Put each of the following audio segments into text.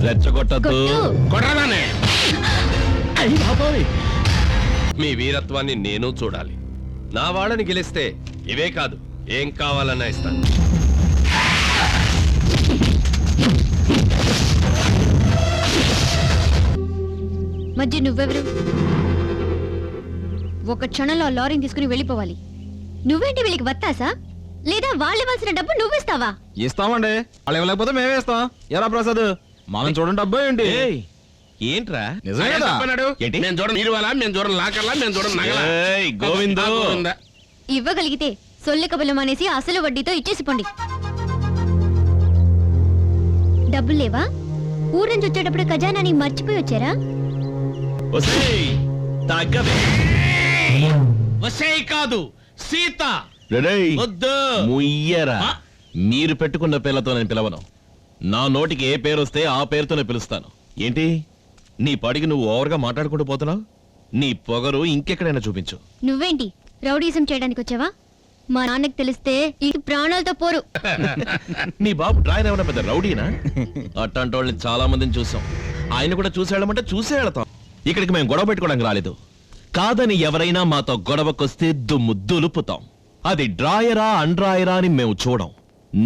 రెచ్చగొట్టద్దు. కొట్టరానే. మీ వీరత్వాన్ని నేను చూడాలి. నా వాళ్ళని గెలిస్తే ఇవే కాదు, ఏం కావాలన్నా ఇస్తాను. మధ్య నువ్వెవరు? ఒక క్షణంలో లారీని తీసుకుని వెళ్ళిపోవాలి. నువ్వేంటి వీళ్ళకి వత్తాసా? లేదా వాళ్ళు ఇవ్వాల్సిన డబ్బు నువ్విస్తావా? ఇస్తామండి, వాళ్ళు ఇవ్వలేకపోతే మేమే ఇస్తాం. ఎరా ప్రసాద్, మనం చూడండి డబ్బు ఏంటి? ఏంట్రా నిజమే కదా? మేము చూడండి నీరువాలా, మేము చూడండి లాకర్లా, మేము చూడండి నగలా. గోవింద ఇవ్వగలిగితే సొల్లి కబులం అనేసి అసలు వడ్డీతో ఇచ్చేసిపోండి. డబ్బులు లేవా? ఊరు నుంచి వచ్చేటప్పుడు ఖజానాని మర్చిపోయి వచ్చారా? కాదు సీత ముయ్యరా. మీరు పెట్టుకున్న పేర్లతో నేను పిలవను. నా నోటికి ఏ పేరు వస్తే ఆ పేరుతోనే పిలుస్తాను. ఏంటి నీ పడికి నువ్వు ఓవర్గా మాట్లాడుకుంటూ పోతున్నావు? నీ పొగరు ఇంకెక్కడైనా చూపించు. నువ్వేంటి రౌడీజం చేయడానికి వచ్చావా? మా నాన్నకి తెలిస్తే ఈ ప్రాణాలతో పోరు. నీ బాబు డ్రాయర్ ఏమన్నా పెద్ద రౌడీనా? అట్లాంటి వాళ్ళని చాలా మందిని చూసాం. ఆయన కూడా చూసి వెళ్ళమంటే చూసే వెళతాం. ఇక్కడికి మేము గొడవ పెట్టుకోవడానికి రాలేదు. కాదని ఎవరైనా మాతో గొడవకొస్తే దుమ్ము దులుపుతాం. అది డ్రాయరా అన్డ్రాయరా అని మేము చూడం,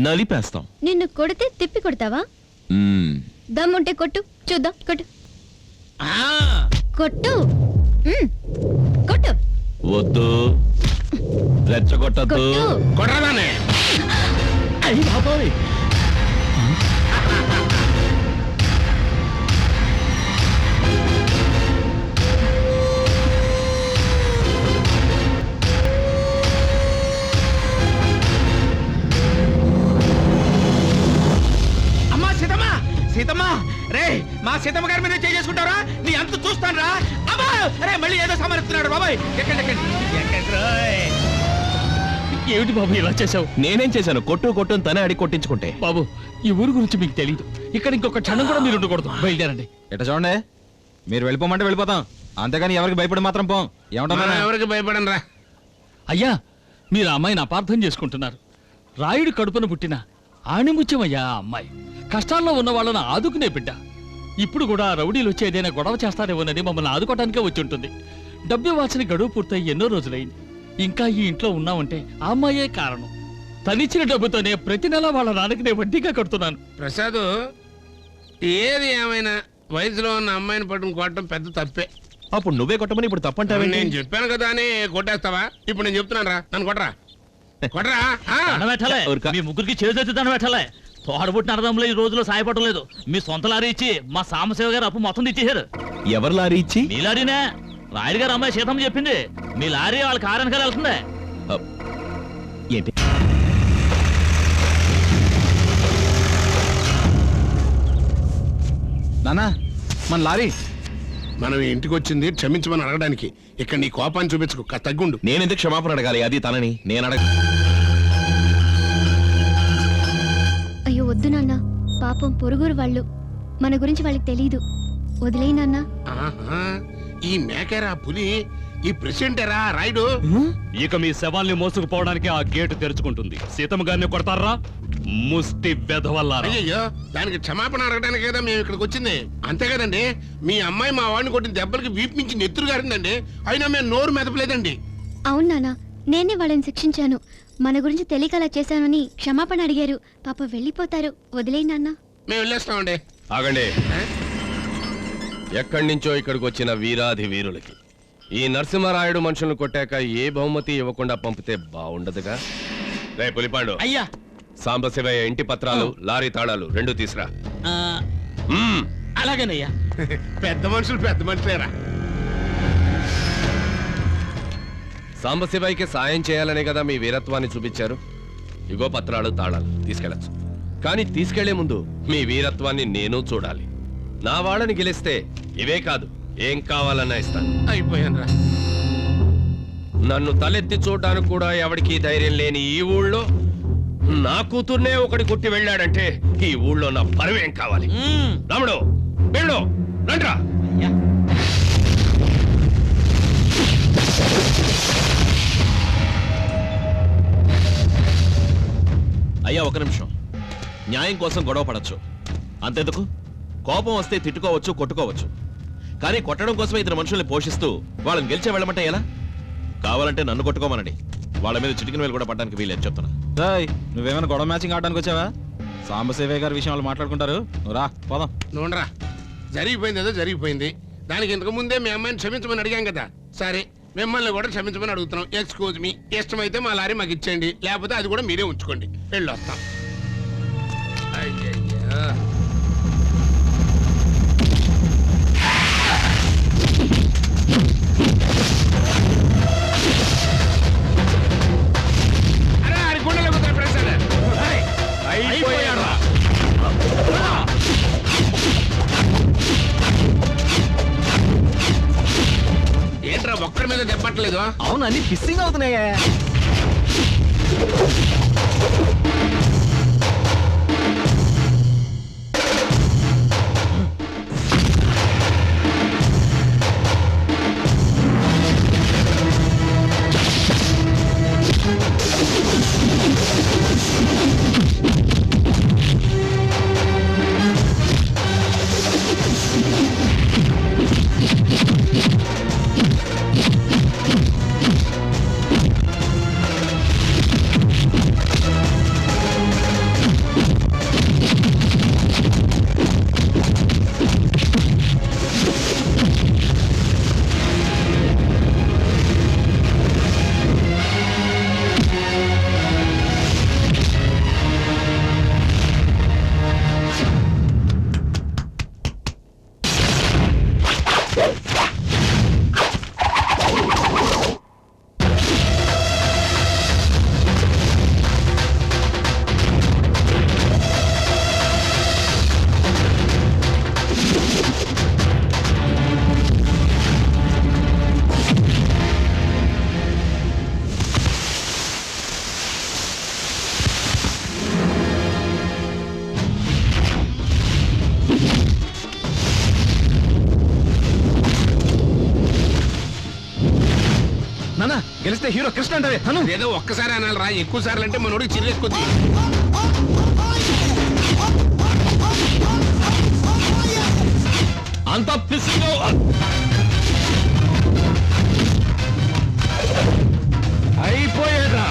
నలిపేస్తాం. నిన్ను కొడితే తిప్పి కొడతావా? దమ్ముంటే కొట్టు చూద్దాం. కొట్టు కొట్టు కొట్టు. వద్దు, రెచ్చగొట్టద్దు. కొట్టరానే. సీతమ్మా రే, మా సీతమ్మ గారి మీద చేసుకుంటారా? నీ అంత చూస్తాను రా. అబ్బా రే, మళ్ళీ ఏదో సమరిస్తున్నాడు బాబాయ్. ఏమిటి బాబు ఇలా చేసావు? నేనేం చేశాను? కొట్టు కొట్టు తనే అడి కొట్టించుకుంటే. బాబు, ఈ ఊరు గురించి మీకు తెలియదు. ఇక్కడ ఇంకొక క్షణం కూడా మీరు ఉండకూడదు. బయలుదేరండి. ఎట్లా చూడండి, మీరు వెళ్ళిపోమంటే వెళ్ళిపోతాం, అంతేగాని ఎవరికి భయపడి మాత్రం పోం. ఏమంటారా? ఎవరికి భయపడను రా. అయ్యా, మీరు ఆ అమ్మాయిని అపార్థం చేసుకుంటున్నారు. రాయుడు కడుపున పుట్టిన ఆణిముత్యమయ్యా ఆ అమ్మాయి. కష్టాల్లో ఉన్న వాళ్ళని ఆదుకునే బిడ్డ. ఇప్పుడు కూడా రౌడీలు వచ్చి ఏదైనా గొడవ చేస్తారేమోనని మమ్మల్ని ఆదుకోవడానికే వచ్చి ఉంటుంది. డబ్బు ఇవ్వాల్సిన గడువు పూర్తయి ఎన్నో రోజులైంది. ఇంకా ఈ ఇంట్లో ఉన్నామంటే ఆ అమ్మాయే కారణం. తనిచ్చిన డబ్బుతోనే ప్రతి నెల వాళ్ళ నాన్నకి నేను వడ్డీగా కడుతున్నాను. ప్రసాద్, ఏది ఏమైనా వయసులో ఉన్న అమ్మాయిని పట్టుకుని కొట్టడం పెద్ద తప్పే. అప్పుడు నువ్వే కొట్టమని ఇప్పుడు తప్పంటావే? నేను చెప్పాను కదా అని కొట్టేస్తావా? ఇప్పుడు నేను చెప్తున్నాను రా, నన్ను కొట్టరా. కొట్టరా. దండం పెట్టాలే, మీ ముగ్గురికి చేతి దండం పెట్టాలే. తోడబుట్టిన అర్థంలో ఈ రోజులో సాయపడడం లేదు. మీ సొంత లారీ ఇచ్చి మా సాంబశివ గారు అప్పు మొత్తం తెచ్చేశారు. ఎవరు లారీ ఇచ్చి? మీ లారీనే. రాయుడు గారు అమ్మాయి సీతమ్మ చెప్పింది. మీ లారీ వాళ్ళ కారణానికి వెళ్తుంది. ఏంటి? నానా, మన లారీ. మనం ఇంటికి వచ్చింది క్షమించమని అడగడానికి. ఇక్కడ నీ కోపాన్ని చూపించుకో, తగ్గుండు. నేనెందుకు క్షమాపణ అడగాలి? అది తనని నేను అడగ. అయ్యో వద్దు నాన్న, పాపం పొరుగురు వాళ్ళు. మన గురించి వాళ్ళకి తెలీదు. వదిలేయి నాన్న. ఈ మేకరా పులి, ఈ ప్రెసిడెంటరా రాయుడు. ఇక మీ శవాల్ని మోసుకుపోవడానికి ఆ గేటు తెరుచుకుంటుంది. సీతమ్మ గారిని కొడతారా? ముష్టి బెదవల్లారా. అయ్యో, దానికి క్షమాపణ అడగడానికి కదా మేము ఇక్కడికి వచ్చింది. అంతే కదండి. మీ అమ్మాయి మా వాడిని కొట్టిన దెబ్బలకి వీపు నుంచి నెత్తురు గారిందండి. అయినా మేము నోరు మెదపలేదండి. అవును నాన్న, నేనే వాళ్ళని శిక్షించాను. మన గురించి తెలియక అలా చేశానని క్షమాపణ అడిగారు. పాప వెళ్ళిపోతారు. వదిలేయి నాన్న. మేము వెళ్ళేస్తామండి. ఆగండి. ఎక్కడి నుంచో ఇక్కడికి వచ్చిన వీరాధి వీరులకి ఈ నరసింహరాయుడు మనుషులను కొట్టాక ఏ బహుమతి ఇవ్వకుండా పంపితే బాగుండదుగా. రే పులిపాండు, అయ్యా, సాంబశివయ్య ఇంటి పత్రాలు, లారీ తాళాలు రెండు తీసురా. అలాగేనయ్యా. పెద్ద మనుషులేరా. సాంబశివయ్యకి సాయం చేయాలనే కదా మీ వీరత్వాన్ని చూపించారు. ఇగో పత్రాలు, తాళాలు తీసుకెళ్ళచ్చు. కానీ తీసుకెళ్లే ముందు మీ వీరత్వాన్ని నేను చూడాలి. నా వాళ్ళని గెలిస్తే ఇవే కాదు, ఏం కావాలన్నా ఇస్తాను. అయిపోయాను రా. నన్ను తలెత్తి చూడడానికి కూడా ఎవడికి ధైర్యం లేని ఈ ఊళ్ళో నా కూతుర్నే ఒకటి కొట్టి వెళ్ళాడంటే ఈ ఊళ్ళో నా పరువేం కావాలి? రాముడు, వెళ్ళు, రండ్రా. అయ్యా ఒక నిమిషం. న్యాయం కోసం గొడవ పడచ్చు, అంతెందుకు కోపం వస్తే తిట్టుకోవచ్చు, కొట్టుకోవచ్చు. కానీ కొట్టడం కోసమే ఇద్దరు మనుషుల్ని పోషిస్తూ వాళ్ళని గెలిచే వెళ్ళమంటే ఎలా? కావాలంటే నన్ను కొట్టుకోమనండి, వాళ్ళ మీద చిటికిన వేలు కూడా పడడానికి వీలేదు చెప్తున్నా. రాయ్, నువ్వేమైనా గొడవ మ్యాచింగ్ ఆడడానికి వచ్చావా? సాంబశివయ్య గారి విషయం వాళ్ళు మాట్లాడుకుంటారు. నువ్వు రా, పోదాం. నూనరా, జరిగిపోయింది ఏదో జరిగిపోయింది. దానికి ఇంతకు ముందే మీ అమ్మాయిని క్షమించమని అడిగాం కదా. సరే, మిమ్మల్ని కూడా క్షమించమని అడుగుతున్నాం. ఎక్స్క్యూజ్ మీ, ఇష్టమైతే మా లారీ మాకు ఇచ్చేయండి, లేకపోతే అది కూడా మీరే ఉంచుకోండి. వెళ్ళొస్తాం. అయ్యయ్యా. అరే, ఆడి గుండెలో కుదిరే ప్రసాద్. అయిపోయాడు. ఏంట్రా ఒక్కడి మీద దెబ్బట్లేదు? అవును, అన్ని ఫిస్సింగ్ అవుతున్నాయా? నాన్న, గెలిస్తే హీరో కృష్ణ అంటే తను ఏదో ఒక్కసారి అనాలి రా, ఎక్కువ సార్లు అంటే మనోడికి చిరెక్కుద్ది. అంత పిసిలో అయిపోయేదా?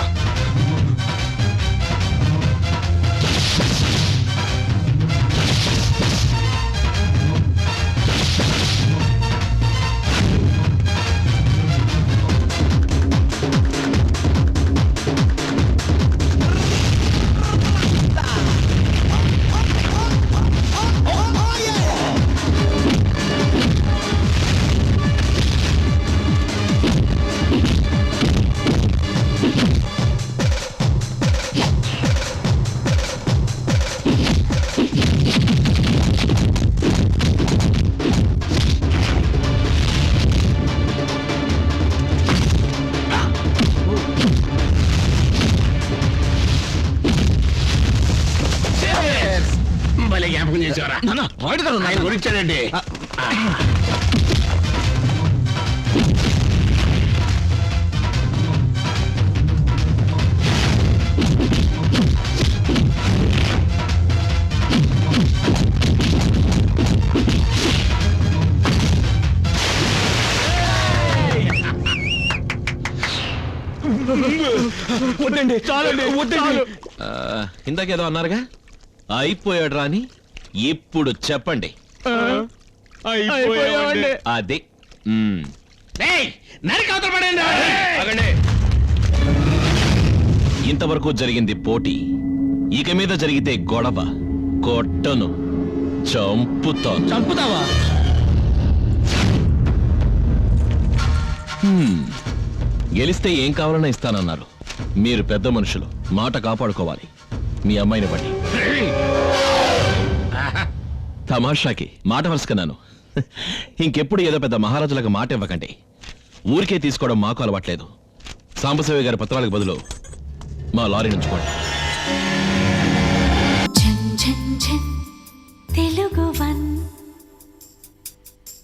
భలే జ్ఞాపకం చేసేవారా? రాయుడు గారు ఆయన గురించాడండి. వద్దండి, చాలండి, వద్దండి. ఇందాకేదో అన్నారుగా, అయిపోయాడు రాని. ఇప్పుడు చెప్పండి. అయిపోయామండి. అది ఏయ్, నరికి అవతల పడేయండి. ఇంతవరకు జరిగింది పోటీ, ఇక మీద జరిగితే గొడవ. కొట్టను, చంపుతాను. చంపుతావా? గెలిస్తే ఏం కావాలన్నా ఇస్తానన్నారు. మీరు పెద్ద మనుషులు, మాట కాపాడుకోవాలి. మీ అమ్మాయిని బట్టి తమాషాకి మాట వరుసకన్నాను. ఇంకెప్పుడు ఏదో పెద్ద మహారాజులకు మాట ఇవ్వకండి. ఊరికే తీసుకోవడం మాకు అలవాట్లేదు. సాంబశివయ్య గారి పత్రాలకు బదులు మా లారీ నుంచుకోండి.